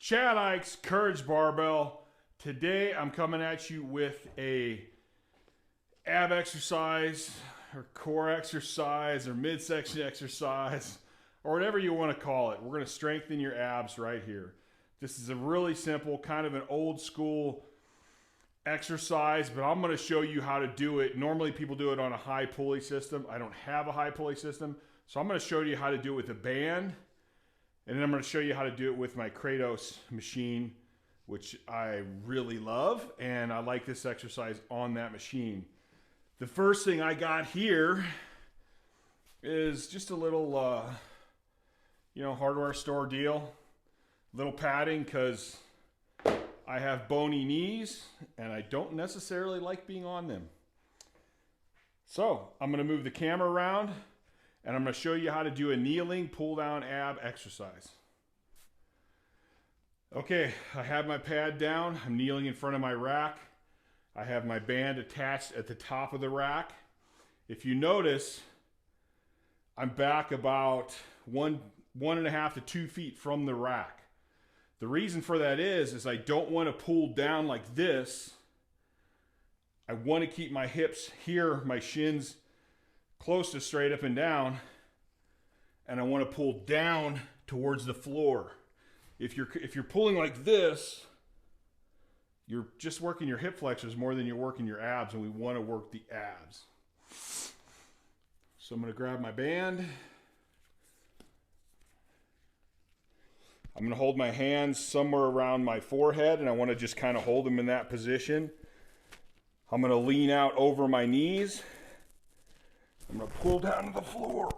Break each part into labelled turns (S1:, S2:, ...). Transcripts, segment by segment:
S1: Chad Ike's Courage Barbell. Today I'm coming at you with a ab exercise or core exercise or midsection exercise or whatever you want to call it. We're going to strengthen your abs right here. This is a really simple, kind of an old school exercise, but I'm going to show you how to do it. Normally people do it on a high pulley system. I don't have a high pulley system, so I'm going to show you how to do it with a band. And then I'm going to show you how to do it with my Kratos Machine, which I really love. And I like this exercise on that machine. The first thing I got here is just a little, hardware store deal. Little padding because I have bony knees and I don't necessarily like being on them. So I'm going to move the camera around. And I'm going to show you how to do a kneeling pull-down ab exercise. Okay, I have my pad down. I'm kneeling in front of my rack. I have my band attached at the top of the rack. If you notice, I'm back about 1.5 to 2 feet from the rack. The reason for that is I don't want to pull down like this. I want to keep my hips here, my shins close to straight up and down, and I want to pull down towards the floor. If you're pulling like this, you're just working your hip flexors more than you're working your abs, and we want to work the abs. So I'm going to grab my band. I'm going to hold my hands somewhere around my forehead, and I want to just kind of hold them in that position. I'm going to lean out over my knees. I'm going to pull down to the floor.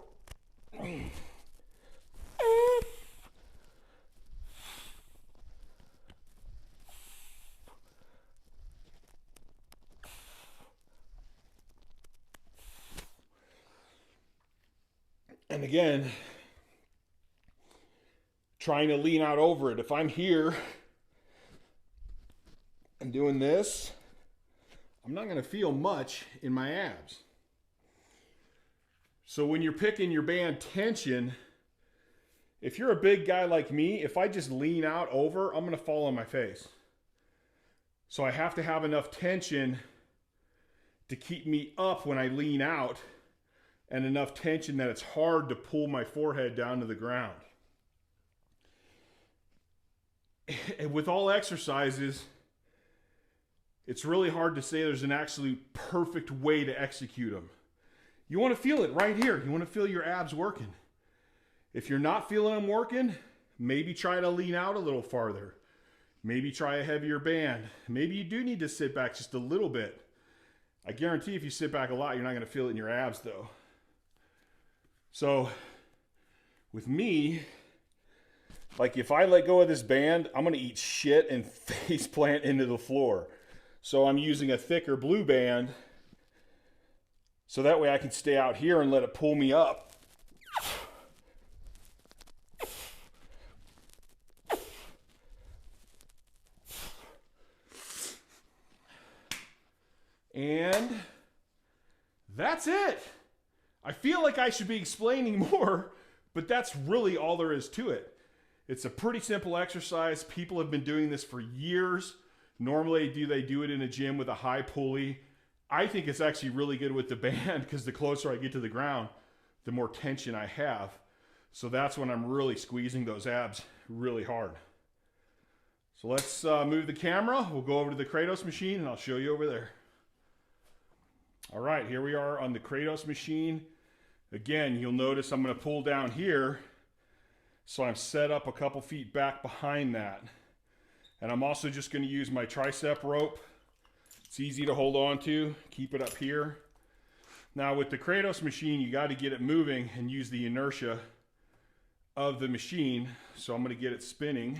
S1: And again, trying to lean out over it. If I'm here and doing this, I'm not going to feel much in my abs. So when you're picking your band tension, if you're a big guy like me, if I just lean out over, I'm going to fall on my face. So I have to have enough tension to keep me up when I lean out, and enough tension that it's hard to pull my forehead down to the ground. And with all exercises, it's really hard to say there's an absolute perfect way to execute them. You want to feel it right here. You want to feel your abs working. If you're not feeling them working, maybe try to lean out a little farther. Maybe try a heavier band. Maybe you do need to sit back just a little bit. I guarantee if you sit back a lot, you're not going to feel it in your abs though. So with me, like if I let go of this band, I'm going to eat shit and face plant into the floor. So I'm using a thicker blue band, so that way I can stay out here and let it pull me up. And that's it. I feel like I should be explaining more, but that's really all there is to it. It's a pretty simple exercise. People have been doing this for years. Normally, they do it in a gym with a high pulley. I think it's actually really good with the band because the closer I get to the ground, the more tension I have. So that's when I'm really squeezing those abs really hard. So let's move the camera. We'll go over to the Kratos Machine and I'll show you over there. All right, here we are on the Kratos Machine. Again, you'll notice I'm going to pull down here. So I'm set up a couple feet back behind that. And I'm also just going to use my tricep rope. It's easy to hold on to. Keep it up here. Now with the Kratos Machine, you got to get it moving and use the inertia of the machine. So I'm going to get it spinning.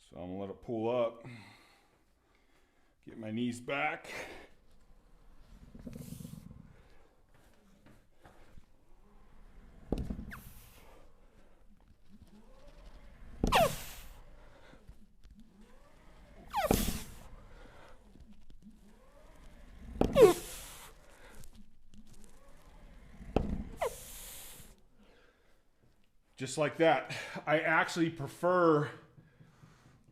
S1: So I'm going to let it pull up. Get my knees back. Just like that. I actually prefer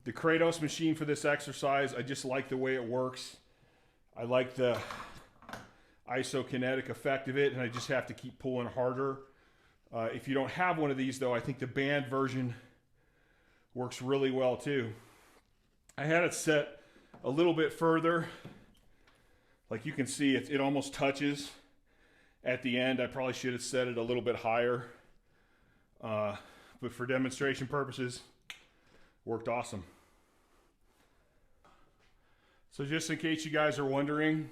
S1: the Kratos Machine for this exercise. I just like the way it works. I like the isokinetic effect of it, and I just have to keep pulling harder. If you don't have one of these, though, I think the band version works really well too. I had it set a little bit further. Like you can see, it almost touches at the end. I probably should have set it a little bit higher. But for demonstration purposes, worked awesome. So just in case you guys are wondering,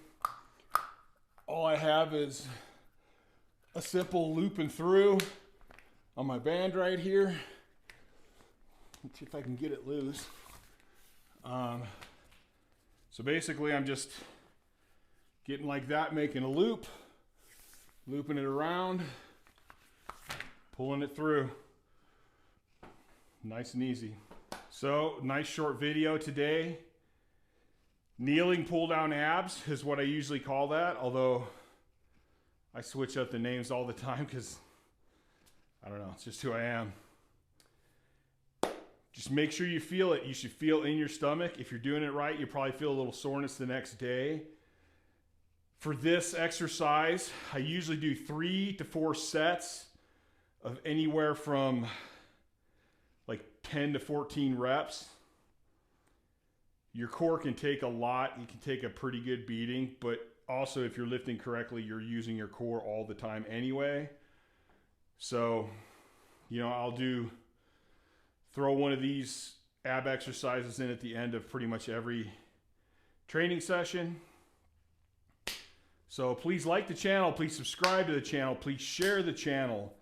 S1: all I have is a simple loop and through on my band right here. Let's see if I can get it loose. So basically I'm just getting like that, making a loop, looping it around, pulling it through. Nice and easy. So nice short video today. Kneeling pull down abs is what I usually call that, although I switch up the names all the time because I don't know, it's just who I am. Just make sure you feel it. You should feel in your stomach. If you're doing it right, you probably feel a little soreness the next day. For this exercise, I usually do 3 to 4 sets of anywhere from like 10 to 14 reps. Your core can take a lot. You can take a pretty good beating, but also if you're lifting correctly, you're using your core all the time anyway. So, you know, I'll throw one of these ab exercises in at the end of pretty much every training session. So please like the channel, please subscribe to the channel, please share the channel.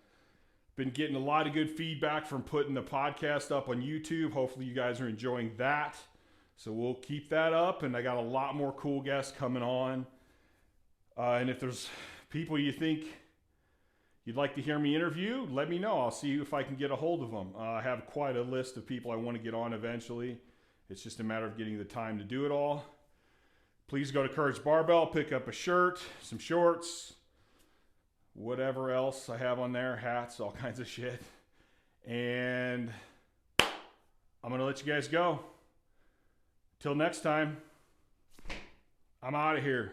S1: Been getting a lot of good feedback from putting the podcast up on YouTube. Hopefully you guys are enjoying that. So we'll keep that up, and I got a lot more cool guests coming on. And if there's people you think you'd like to hear me interview, let me know. I'll see if I can get a hold of them. I have quite a list of people I want to get on eventually. It's just a matter of getting the time to do it all. Please go to Courage Barbell, pick up a shirt, some shorts, whatever else I have on there, hats, all kinds of shit. And I'm going to let you guys go. Till next time, I'm out of here.